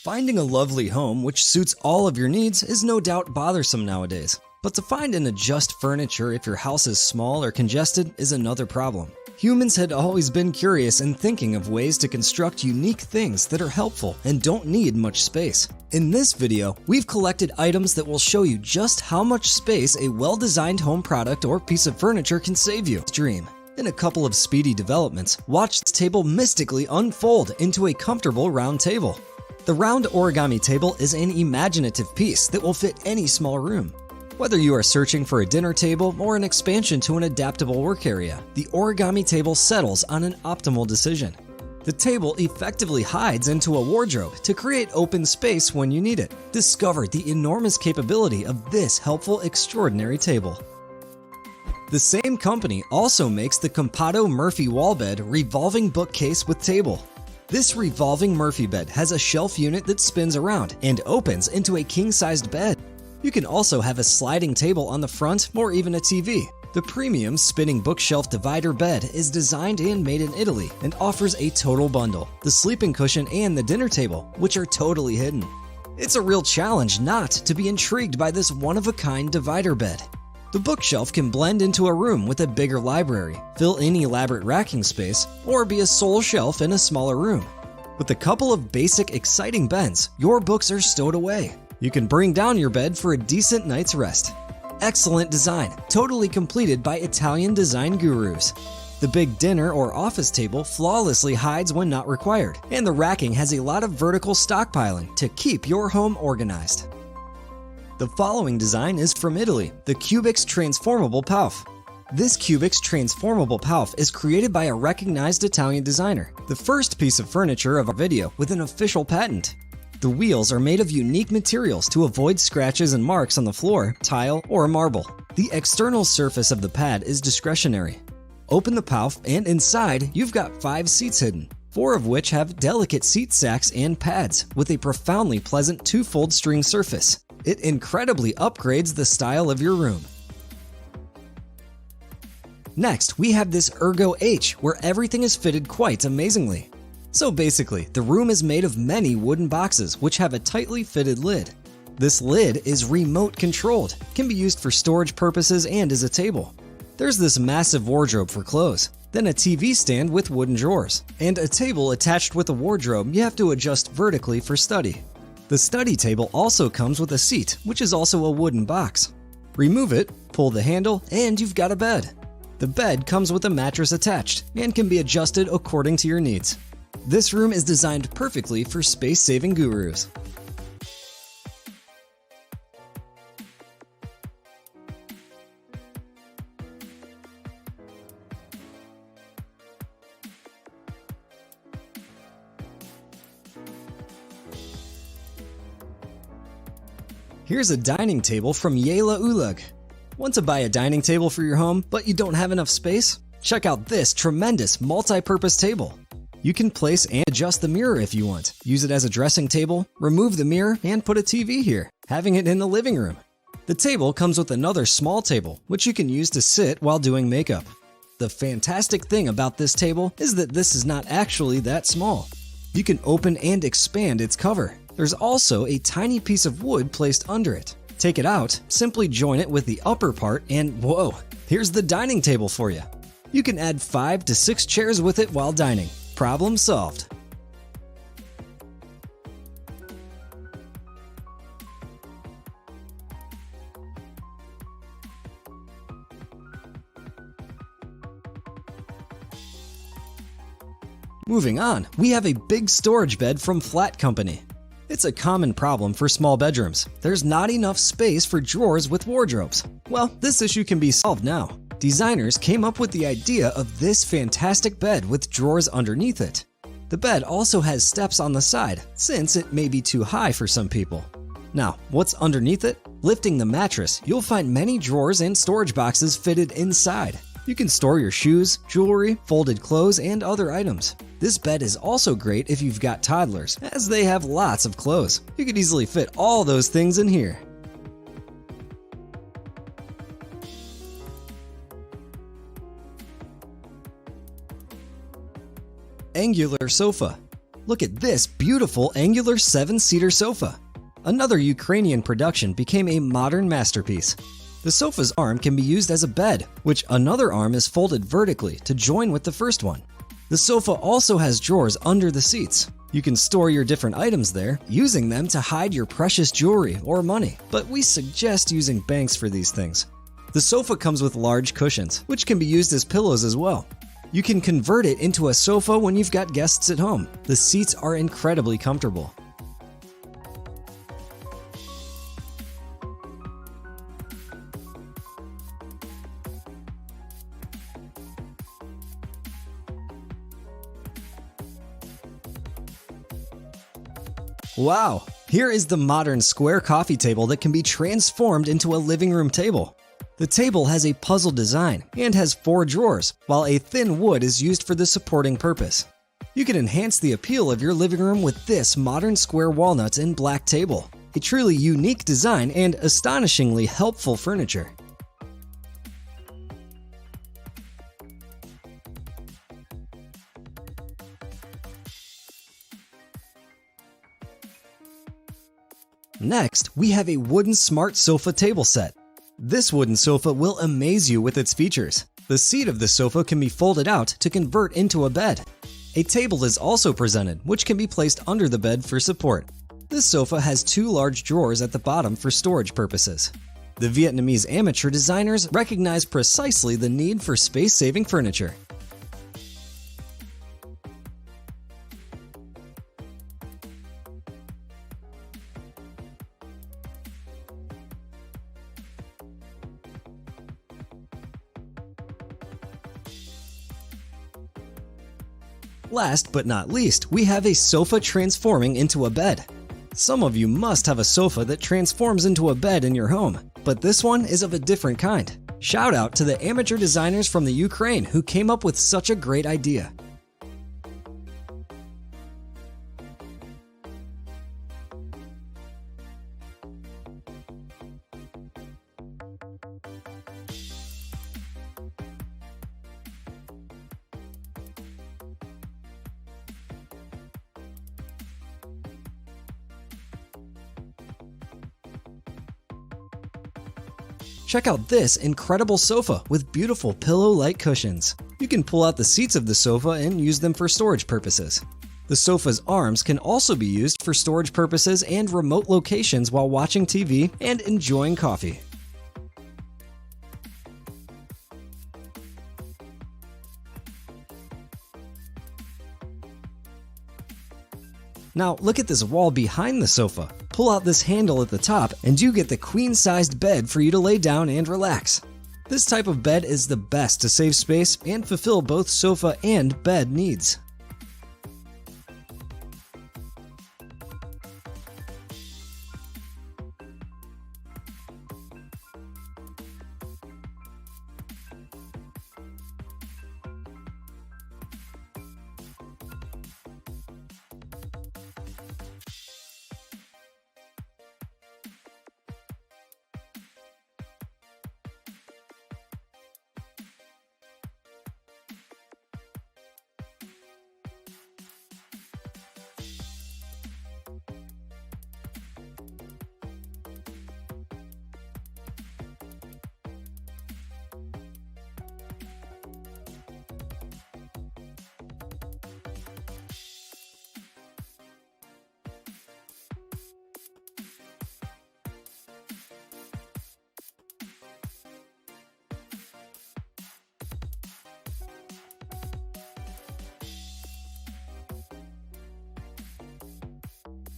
Finding a lovely home which suits all of your needs is no doubt bothersome nowadays. But to find and adjust furniture if your house is small or congested is another problem. Humans had always been curious and thinking of ways to construct unique things that are helpful and don't need much space. In this video, we've collected items that will show you just how much space a well-designed home product or piece of furniture can save you. Dream. In a couple of speedy developments, watch this table mystically unfold into a comfortable round table. The round origami table is an imaginative piece that will fit any small room. Whether you are searching for a dinner table or an expansion to an adaptable work area, the origami table settles on an optimal decision. The table effectively hides into a wardrobe to create open space when you need it. Discover the enormous capability of this helpful, extraordinary table. The same company also makes the Compado Murphy wall bed revolving bookcase with table. This revolving Murphy bed has a shelf unit that spins around and opens into a king-sized bed. You can also have a sliding table on the front or even a TV. The premium spinning bookshelf divider bed is designed and made in Italy and offers a total bundle, the sleeping cushion and the dinner table, which are totally hidden. It's a real challenge not to be intrigued by this one-of-a-kind divider bed. The bookshelf can blend into a room with a bigger library, fill in elaborate racking space, or be a sole shelf in a smaller room. With a couple of basic, exciting bends, your books are stowed away. You can bring down your bed for a decent night's rest. Excellent design, totally completed by Italian design gurus. The big dinner or office table flawlessly hides when not required, and the racking has a lot of vertical stockpiling to keep your home organized. The following design is from Italy, the Cubix Transformable Pouf. This Cubix Transformable Pouf is created by a recognized Italian designer, the first piece of furniture of our video with an official patent. The wheels are made of unique materials to avoid scratches and marks on the floor, tile, or marble. The external surface of the pad is discretionary. Open the Pouf and inside you've got 5 seats hidden, 4 of which have delicate seat sacks and pads with a profoundly pleasant 2-fold string surface. It incredibly upgrades the style of your room. Next, we have this Ergo H, where everything is fitted quite amazingly. So basically, the room is made of many wooden boxes which have a tightly fitted lid. This lid is remote controlled, can be used for storage purposes and as a table. There's this massive wardrobe for clothes, then a TV stand with wooden drawers, and a table attached with a wardrobe you have to adjust vertically for study. The study table also comes with a seat, which is also a wooden box. Remove it, pull the handle, and you've got a bed. The bed comes with a mattress attached and can be adjusted according to your needs. This room is designed perfectly for space-saving gurus. Here's a dining table from Yela Ulug. Want to buy a dining table for your home, but you don't have enough space? Check out this tremendous multi-purpose table. You can place and adjust the mirror if you want. Use it as a dressing table, remove the mirror, and put a TV here, having it in the living room. The table comes with another small table, which you can use to sit while doing makeup. The fantastic thing about this table is that this is not actually that small. You can open and expand its cover. There's also a tiny piece of wood placed under it. Take it out, simply join it with the upper part, and whoa, here's the dining table for you. You can add 5 to 6 chairs with it while dining. Problem solved. Moving on, we have a big storage bed from Flat Company. It's a common problem for small bedrooms. There's not enough space for drawers with wardrobes. Well, this issue can be solved now. Designers came up with the idea of this fantastic bed with drawers underneath it. The bed also has steps on the side, since it may be too high for some people. Now, what's underneath it? Lifting the mattress, you'll find many drawers and storage boxes fitted inside. You can store your shoes, jewelry, folded clothes, and other items. This bed is also great if you've got toddlers, as they have lots of clothes. You could easily fit all those things in here. Angular sofa. Look at this beautiful angular 7-seater sofa. Another Ukrainian production became a modern masterpiece. The sofa's arm can be used as a bed, which another arm is folded vertically to join with the first one. The sofa also has drawers under the seats. You can store your different items there, using them to hide your precious jewelry or money, but we suggest using banks for these things. The sofa comes with large cushions, which can be used as pillows as well. You can convert it into a sofa when you've got guests at home. The seats are incredibly comfortable. Wow! Here is the modern square coffee table that can be transformed into a living room table. The table has a puzzle design and has 4 drawers, while a thin wood is used for the supporting purpose. You can enhance the appeal of your living room with this modern square walnut and black table. A truly unique design and astonishingly helpful furniture. Next, we have a wooden smart sofa table set. This wooden sofa will amaze you with its features. The seat of the sofa can be folded out to convert into a bed. A table is also presented, which can be placed under the bed for support. This sofa has 2 large drawers at the bottom for storage purposes. The Vietnamese amateur designers recognize precisely the need for space-saving furniture. Last but not least, we have a sofa transforming into a bed. Some of you must have a sofa that transforms into a bed in your home, but this one is of a different kind. Shout out to the amateur designers from the Ukraine who came up with such a great idea. Check out this incredible sofa with beautiful pillow-like cushions. You can pull out the seats of the sofa and use them for storage purposes. The sofa's arms can also be used for storage purposes and remote locations while watching TV and enjoying coffee. Now look at this wall behind the sofa. Pull out this handle at the top and you get the queen-sized bed for you to lay down and relax. This type of bed is the best to save space and fulfill both sofa and bed needs.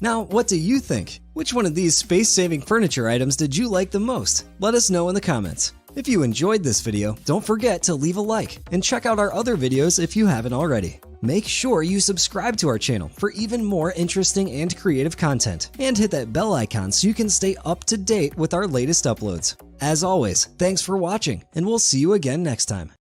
Now, what do you think? Which one of these space-saving furniture items did you like the most? Let us know in the comments. If you enjoyed this video, don't forget to leave a like and check out our other videos if you haven't already. Make sure you subscribe to our channel for even more interesting and creative content, and hit that bell icon so you can stay up to date with our latest uploads. As always, thanks for watching, and we'll see you again next time.